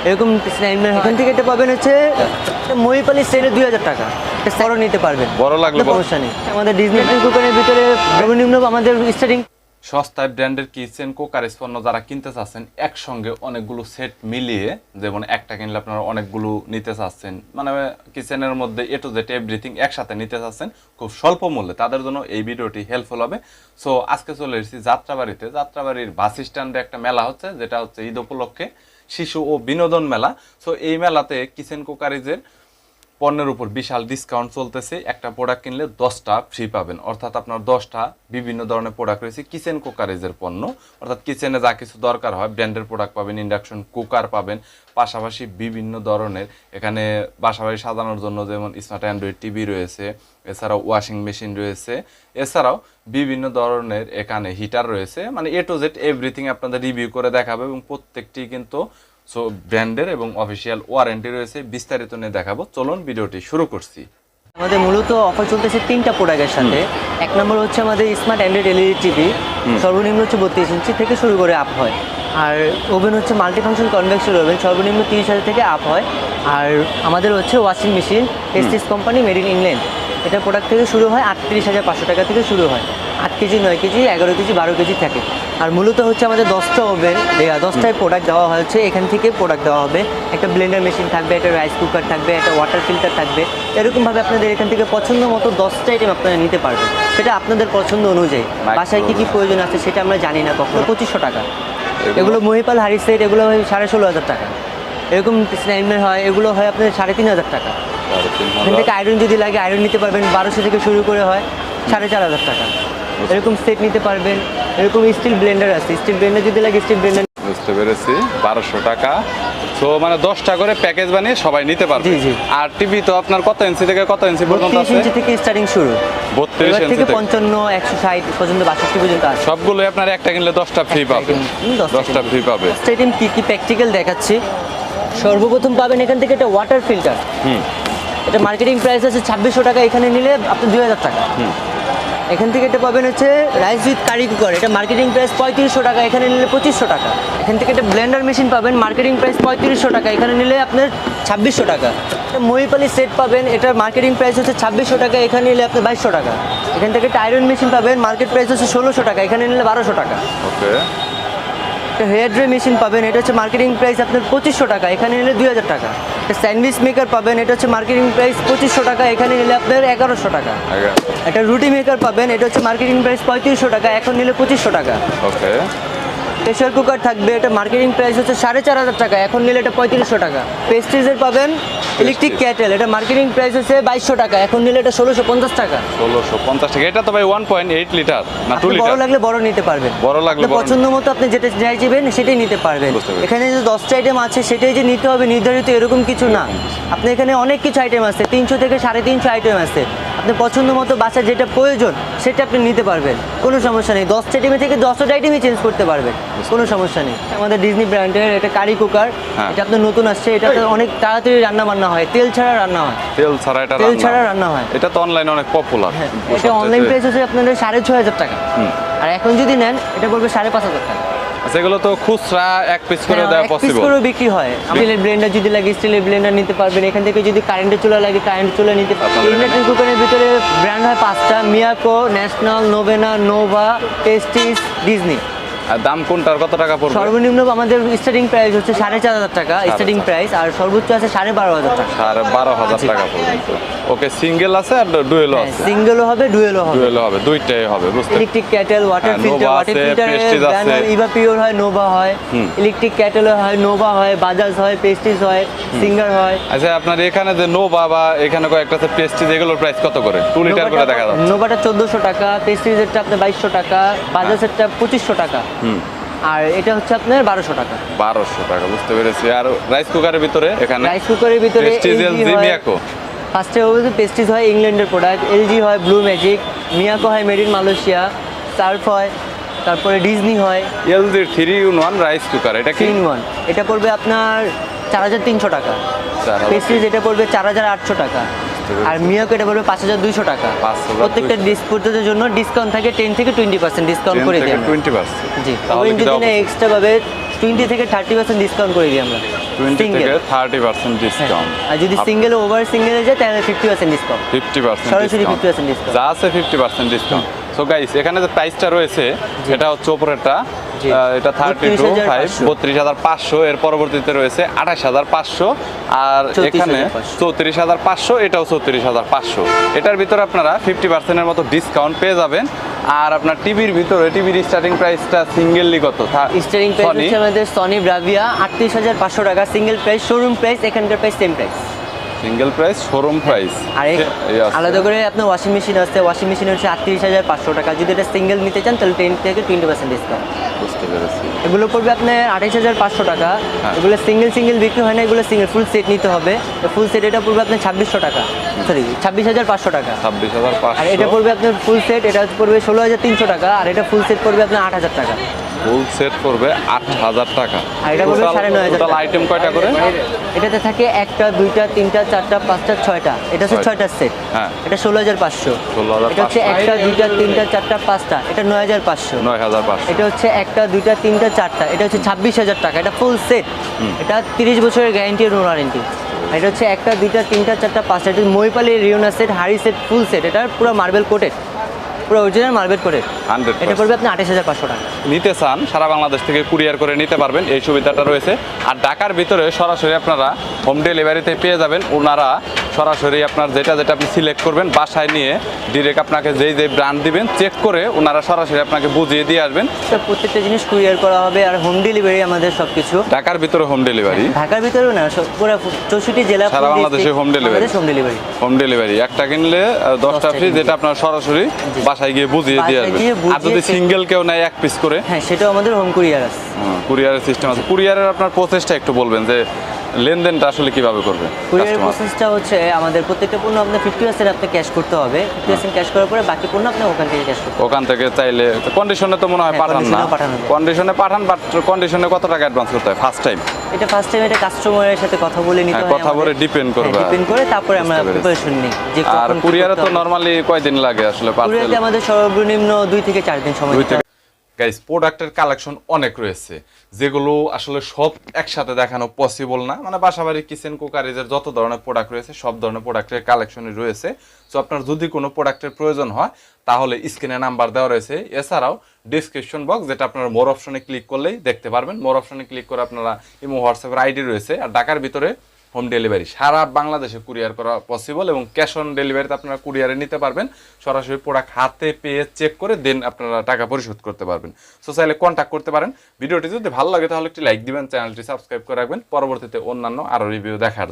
এরকম এখান থেকে এটা পাবেন হচ্ছে মহিপালি সেটে 2000 টাকা। এটা বড় নিতে পারবেন, বড় লাগলে সমস্যা নেই। আমাদের ডিজনি কুকারের ভিতরে সর্বনিম্ন আমাদের স্টার্টিং সস্তায় ব্র্যান্ডের কিচেন কুকার পণ্য যারা কিনতে চাচ্ছেন একসঙ্গে অনেকগুলো সেট মিলিয়ে, যেমন একটা কিনলে আপনারা অনেকগুলো নিতে চাচ্ছেন, মানে কিচেনের মধ্যে এ টু জেড এভরিথিং একসাথে নিতে চাচ্ছেন খুব স্বল্প মূল্যে, তাদের জন্য এই ভিডিওটি হেল্পফুল হবে। সো আজকে চলে এসেছি যাত্রাবাড়িতে। যাত্রাবাড়ির বাস স্ট্যান্ডে একটা মেলা হচ্ছে, যেটা হচ্ছে ঈদ উপলক্ষে শিশু ও বিনোদন মেলা। সো এই মেলাতে কিচেন কুকারিজের পণ্যের উপর বিশাল ডিসকাউন্ট চলতেছে। একটা প্রোডাক্ট কিনলে 10টা ফ্রি পাবেন, অর্থাৎ আপনার 10টা বিভিন্ন ধরনের প্রোডাক্ট রয়েছে কিচেন কুকারেজের পণ্য, অর্থাৎ কিচেনে যা কিছু দরকার হয় ব্র্যান্ডের প্রোডাক্ট পাবেন, ইন্ডাকশন কুকার পাবেন, পাশাপাশি বিভিন্ন ধরনের এখানে বাসাবাড়ি সাজানোর জন্য যেমন স্মার্ট অ্যান্ড্রয়েড টিভি রয়েছে, এছাড়াও ওয়াশিং মেশিন রয়েছে, এছাড়াও বিভিন্ন ধরনের এখানে হিটার রয়েছে, মানে এ টু জেড এভরিথিং আপনাদের রিভিউ করে দেখাবে এবং প্রত্যেকটি কিন্তু সো ব্র্যান্ডের এবং অফিসিয়াল ওয়ারেন্টি রয়েছে। বিস্তারিত নিয়ে দেখাবো, চলুন ভিডিওটি শুরু করছি। আমাদের মূলত অফার চলতেছে 3টা প্রোডাক্টের সাথে। এক নম্বর হচ্ছে আমাদের স্মার্ট অ্যান্ড্রয়েড এলইডি টিভি, সর্বনিম্ন হচ্ছে 32 ইঞ্চি থেকে শুরু করে আপ হয়। আর ওভেন হচ্ছে মাল্টি ফাংশন কনভেকশন ওভেন, সর্বনিম্ন 30,000 থেকে আপ হয়। আর আমাদের হচ্ছে washing machine Prestige company made in England, এটা প্রোডাক্ট থেকে শুরু হয় 38,500 টাকা থেকে শুরু হয়। 8 কেজি, 9 কেজি, 11 কেজি, 12 কেজি থাকে। আর মূলত হচ্ছে আমাদের 10টা ওভেন, 10টায় প্রোডাক্ট দেওয়া হচ্ছে। এখান থেকে প্রোডাক্ট দেওয়া হবে, একটা ব্লেন্ডার মেশিন থাকবে, একটা রাইস কুকার থাকবে, একটা ওয়াটার ফিল্টার থাকবে। এরকমভাবে আপনাদের এখান থেকে পছন্দ মতো 10টা আইটেম আপনারা নিতে পারবেন, সেটা আপনাদের পছন্দ অনুযায়ী। বাসায় কী কী প্রয়োজন আছে সেটা আমরা জানি না কখনো। 2500 টাকা এগুলো মহিপাল হাড়ি সেট, এগুলো হয় 16,500 টাকা। এরকম স্ন্যাইমের হয়, এগুলো হয় আপনার 3,500 টাকা। এখান থেকে আয়রন যদি লাগে আয়রন নিতে পারবেন, 1200 থেকে শুরু করে হয় 4,500 টাকা। এরকম সেট নিতে পারবেন। এরকম স্টিল ব্লেন্ডার আছে, স্টিল ব্লেন্ডার যদি লাগে স্টিল ব্লেন্ডার। বুঝতে পেরেছি, 1200 টাকা। সো মানে 10টা করে প্যাকেজ বানিয়ে সবাই নিতে পারবে। জি জি। আর টিভি তো আপনার কত ইঞ্চি থেকে কত ইঞ্চি পর্যন্ত আছে? 32 ইঞ্চি থেকে স্টার্টিং শুরু, 32 ইঞ্চি থেকে 55, 160 পর্যন্ত, 62 পর্যন্ত আছে। সবগুলোই আপনার একটা কিনলে 10টা ফ্রি পাবে। 10টা ফ্রি পাবে। ফার্স্ট আইটেম কি কি প্র্যাকটিক্যাল দেখাচ্ছি। সর্বপ্রথম পাবেন এখান থেকে একটা ওয়াটার ফিল্টার। এটা মার্কেটিং প্রাইস আছে 2600 টাকা, এখানে নিলে আপনি 2000 টাকা। এখান থেকে এটা পাবেন হচ্ছে রাইস উইথ কারি কুকার, এটা মার্কেটিং প্রাইস 3500 টাকা, এখানে নিলে 2500 টাকা। এখান থেকে একটা ব্লেন্ডার মেশিন পাবেন, মার্কেটিং প্রাইস 3500 টাকা, এখানে নিলে আপনার 2600 টাকা। একটা মহিপালি সেট পাবেন, এটার মার্কেটিং প্রাইস হচ্ছে 2600 টাকা, এখানে নিলে আপনার 2200 টাকা। এখান থেকে একটা আয়রন মেশিন পাবেন, মার্কেট প্রাইস হচ্ছে 1600 টাকা, এখানে নিলে 1200 টাকা। ওকে। একটা হেয়ার ড্রাই মেশিন পাবেন, এটা হচ্ছে মার্কেটিং প্রাইস আপনার 2500 টাকা, এখানে নিলে 2000 টাকা। একটা স্যান্ডউইচ মেকার পাবেন, এটা হচ্ছে মার্কেটিং প্রাইস 2500 টাকা, এখানে নিলে আপনার 1100 টাকা। একটা রুটি মেকার পাবেন, এটা হচ্ছে মার্কেটিং প্রাইস 3500 টাকা, এখন নিলে 2500 টাকা। ওকে। প্রেশার কুকার থাকবে, এটা মার্কেটিং প্রাইস হচ্ছে 4500 টাকা, এখন নিলে এটা 3500 টাকা। পেস্ট্রিজের পাবেন ইলেকট্রিক ক্যাটেল, এটা মার্কেটিং প্রাইস হচ্ছে 2200 টাকা, এখন নিলে এটা 1650 টাকা। 1650 টাকা। এটা তো ভাই 1.8 লিটার না 2 লিটার? বড় লাগলে বড় নিতে পারবেন, বড় লাগলে পছন্দ মতো আপনি যেটা চাইবেন সেটাই নিতে পারবেন। এখানে যে 10টা আইটেম আছে সেটাই যে নিতে হবে নির্ধারিত এরকম কিছু না। আপনি এখানে অনেক কিছু আইটেম আছে, 300 থেকে 350 আইটেম আছে। আপনি পছন্দ মতো বাসায় যেটা প্রয়োজন সেটা আপনি নিতে পারবেন, কোনো সমস্যা নেই। 10টা আইটেমে থেকে 10টা আইটেমই চেঞ্জ করতে পারবেন, কোনো সমস্যা নেই। আমাদের ডিজনি ব্র্যান্ডের এটা কারি কুকার, এটা আপনার নতুন আসছে। এটা অনেক তাড়াতাড়ি রান্না বান্না হয়, তেল ছাড়া রান্না হয়। তেল ছাড়া এটা তেল ছাড়া রান্না হয়। এটা তো অনলাইনে অনেক পপুলার। এটা অনলাইন প্রাইস হচ্ছে আপনাদের 6500 টাকা, আর এখন যদি নেন এটা পড়বে 5500 টাকা। আচ্ছা, এগুলো তো খুচরা এক পিস করে দেওয়া পসিবল? এক পিস করে বিক্রি হয়। স্টিলের ব্লেন্ডার যদি লাগে স্টিলের ব্লেন্ডার নিতে পারবেন। এখান থেকে যদি কারেন্টের চুলা লাগে কারেন্টের চুলা নিতে পারবেন। ইলেকট্রিক কুকারের ভিতরে ব্র্যান্ড হয় 5টা, মিয়াকো, ন্যাশনাল, নোভেনা, নোভা, টেস্টিস, ডিজনি। আর দাম কোনটার কত টাকা পড়বে? সর্বনিম্ন আমাদের স্টার্টিং প্রাইস হচ্ছে 4500 টাকা স্টার্টিং প্রাইস, আর সর্বোচ্চ আছে 12500 টাকা। 12500 টাকা পর্যন্ত। ওকে, সিঙ্গেল আছে আর ডুয়েলও আছে? সিঙ্গেলও হবে, ডুয়েলও হবে। ডুয়েলও হবে, দুইটাই হবে। বুঝতে। Electric cattle, water filter, water filter Eva pure হয়, নোভা হয়। ইলেকট্রিক ক্যাটেল হয়, নোভা হয়, বাজাজ হয়, পেস্টিজ হয়, সিঙ্গার হয়। আচ্ছা, আপনার এখানে যে নোভা বা এখানে কয়েকটা আছে পেস্টিজ, এগুলোর প্রাইস কত করে? 2 লিটার করে দেখা যাচ্ছে। নোভাটা 1400 টাকা, পেস্টিজেরটা আপনার 2200 টাকা, বাজাজেরটা 2500 টাকা, আর এটা হচ্ছে আপনার 1200 টাকা। 1200 টাকা, বুঝতে পেরেছি। আর রাইস কুকারের ভিতরে এখানে রাইস কুকারের ভিতরে এলজি, মিয়াকো। ফার্স্টে হবে পেস্টিজ হয় ইংল্যান্ডের প্রোডাক্ট, এলজি হয় ব্লু ম্যাজিক, মিয়াকো হয় মেড ইন মালয়েশিয়া, সার্ফ হয়, তারপরে ডিজনি হয়। এলজি 3-in-1 রাইস কুকার, এটা কি? 3-in-1, এটা পড়বে আপনার 4300 টাকা। পেস্টিজ এটা পড়বে 4800 টাকা, আর মিয়াকো এটা পড়বে 5200 টাকা। প্রত্যেকটা ডিসপোজের জন্য ডিসকাউন্ট থাকে 10 থেকে 20% ডিসকাউন্ট করে দিই আমরা। 20%? জি, তাহলে যদি না এক্সট্রা ভাবে 20 থেকে 30% ডিসকাউন্ট করে দিই আমরা। 20 Single। থেকে 30% ডিসকাউন্ট আর যদি সিঙ্গেল ওভার সিঙ্গেলে যায় তাহলে 50% ডিসকাউন্ট, 50% সরাসরি ডিসকাউন্ট 50% ডিসকাউন্ট। যা আছে 50% ডিসকাউন্ট। সো গাইস এখানে যে প্রাইসটা রয়েছে এটা হচ্ছে উপরেরটা, জি। এটা 32,500 32,500, এর পরবর্তীতে রয়েছে 28,500, আর এখানে 34,500, এটাও 34,500। এটার ভিতরে আপনারা 50% এর মতো ডিসকাউন্ট পেয়ে যাবেন। আর আপনার টিভির ভিতরে টিভির স্টার্টিং প্রাইসটা সিঙ্গেললি কত? স্টারিং প্রাইস হচ্ছে আমাদের সনি ব্রাভিয়া 38,500 টাকা সিঙ্গেল প্রাইস, শোরুম প্রাইস, এখানকার price same price, single price, showroom price. আর আলাদা করে আপনার ওয়াশিং মেশিন আছে, ওয়াশিং মেশিন হচ্ছে 38,500 টাকা, যদি এটা সিঙ্গেল নিতে চান তাহলে 10 থেকে 20% ডিসকাউন্ট। বুঝতে পেরেছি। এগুলো পড়বে আপনার 28,500 টাকা। হ্যাঁ। এগুলো সিঙ্গেল বিক্রি হয় না, এগুলো সিঙ্গেল ফুল সেট নিতে হবে। ফুল সেট এটা পড়বে আপনার 2,600 টাকা, সরি 26,500 টাকা। 26,500। আর এটা পড়বে আপনার ফুল সেট, এটা পড়বে 16,300 টাকা। আর এটা ফুল সেট পড়বে আপনার 8,000 টাকা। ফুল সেট পড়বে 8,000 টাকা। আর এটা পড়বে 9,500 টোটাল টাকা। আইটেম কয়টা করে? এটাতে থাকে 1টা 2টা 3টা 4টা 5টা 6টা, এটা হচ্ছে 6টা সেট। হ্যাঁ। এটা 16,500। 16,500। এটা হচ্ছে 1টা 2টা 3টা 4টা 5টা, এটা 9,500। 9,500। এটা হচ্ছে 1টা 2টা 3টা 4টা, এটা হচ্ছে 26,000 টাকা। এটা ফুল সেট, এটা 30 বছরের গ্যারান্টি আর ওয়ারেন্টি। এটা হচ্ছে 1টা 2টা 3টা 4টা 5টা, এটা মহিপালি রিওনা সেট, হাড়ি সেট, ফুল সেট। এটা পুরো মার্বেল কোটেড, পুরো অরিজিনাল মার্বেল কোটেড। 100%। এটা পড়বে আপনি 28,500 টাকা। নিতে চান সারা বাংলাদেশ থেকে কুরিয়ার করে নিতে পারবেন, এই সুবিধাটা রয়েছে। আর ঢাকার ভিতরে সরাসরি আপনারা হোম ডেলিভারিতে পেয়ে যাবেন। ওনারা সরাসরি আপনার যেটা আপনি সিলেক্ট করবেন বাসায় নিয়ে ডিরেক্ট আপনাকে যেই ব্র্যান্ড দিবেন চেক করে ওনারা সরাসরি আপনাকে বুঝিয়ে দিয়ে আসবেন। তো প্রত্যেকটা জিনিস কুরিয়ার করা হবে, আর হোম ডেলিভারি আমাদের সব কিছু। ঢাকার ভিতরে হোম ডেলিভারি, ঢাকার ভিতরেও না, পুরো 64 জেলা, সারা বাংলাদেশে home delivery. Home delivery, home delivery একটা কিনলে 10টা ফ্রি, যেটা আপনার সরাসরি বাসায় গিয়ে বুঝিয়ে দিয়ে বাসায় আসবেন। গিয়ে বুঝিয়ে আর যদি check সিঙ্গেল কেউ নেয় এক পিস করে, হ্যাঁ সেটাও আমাদের হোম কুরিয়ার আছে। কুরিয়ারের সিস্টেম আছে। কুরিয়ারের আপনার প্রসেসটা একটু বলবেন যে লেনদেনটা আসলে কিভাবে করবে কুরিয়ারের customer? প্রসেসটা হচ্ছে আমাদের প্রত্যেকটা পণ্য আপনার 50% আপনি ক্যাশ করতে হবে। 50% ক্যাশ করার পরে বাকি পণ্য আপনি ওখান থেকে ক্যাশ করতে হবে। ওখান থেকে চাইলে কন্ডিশনে তো মনে হয় হ্যাঁ, পাঠান না, condition-এও পাঠানো যায়। কন্ডিশনে পাঠান, বাট কন্ডিশনে কত টাকা অ্যাডভান্স করতে হয় ফার্স্ট টাইম? এটা ফার্স্ট টাইম, এটা কাস্টমারের সাথে কথা বলে নিতে হয়, কথা বলে ডিপেন্ড করবে, ডিপেন্ড করে তারপরে আমরা বুঝতে পেরেছি। প্রিপারেশন নিই যে আর কুরিয়ারে তো নরমালি কয়দিন লাগে আসলে পার্সেল? কুরিয়ারে আমাদের সর্বনিম্ন 2 থেকে 4 দিন সময় দিতে হয়। গাইস প্রোডাক্টের কালেকশন অনেক রয়েছে, যেগুলো আসলে সব একসাথে দেখানো পসিবল না। মানে বাসাবাড়ি কিচেন কুকারিজের যত ধরনের প্রোডাক্ট রয়েছে সব ধরনের প্রোডাক্টের কালেকশনই রয়েছে। সো আপনার যদি কোনো প্রোডাক্টের প্রয়োজন হয় তাহলে স্ক্রিনে নাম্বার দেওয়া রয়েছে, এছাড়াও ডিসক্রিপশন বক্স, যেটা আপনারা মোর অপশনে ক্লিক করলেই দেখতে পারবেন। মোর অপশনে ক্লিক করে আপনারা ইমো হোয়াটসঅ্যাপের আইডি রয়েছে। আর ঢাকার ভিতরে হোম ডেলিভারি সারা বাংলাদেশে কুরিয়ার করা পসিবল, এবং ক্যাশ অন ডেলিভারিতে আপনারা কুরিয়ারে নিতে পারবেন। সরাসরি প্রোডাক্ট হাতে পেয়ে চেক করে দেন আপনারা টাকা পরিশোধ করতে পারবেন। সো চাইলে কন্ট্যাক্ট করতে পারেন। ভিডিওটি যদি ভালো লাগে তাহলে একটি লাইক দিবেন, চ্যানেলটি সাবস্ক্রাইব করে রাখবেন পরবর্তীতে অন্যান্য আরও রিভিউ দেখার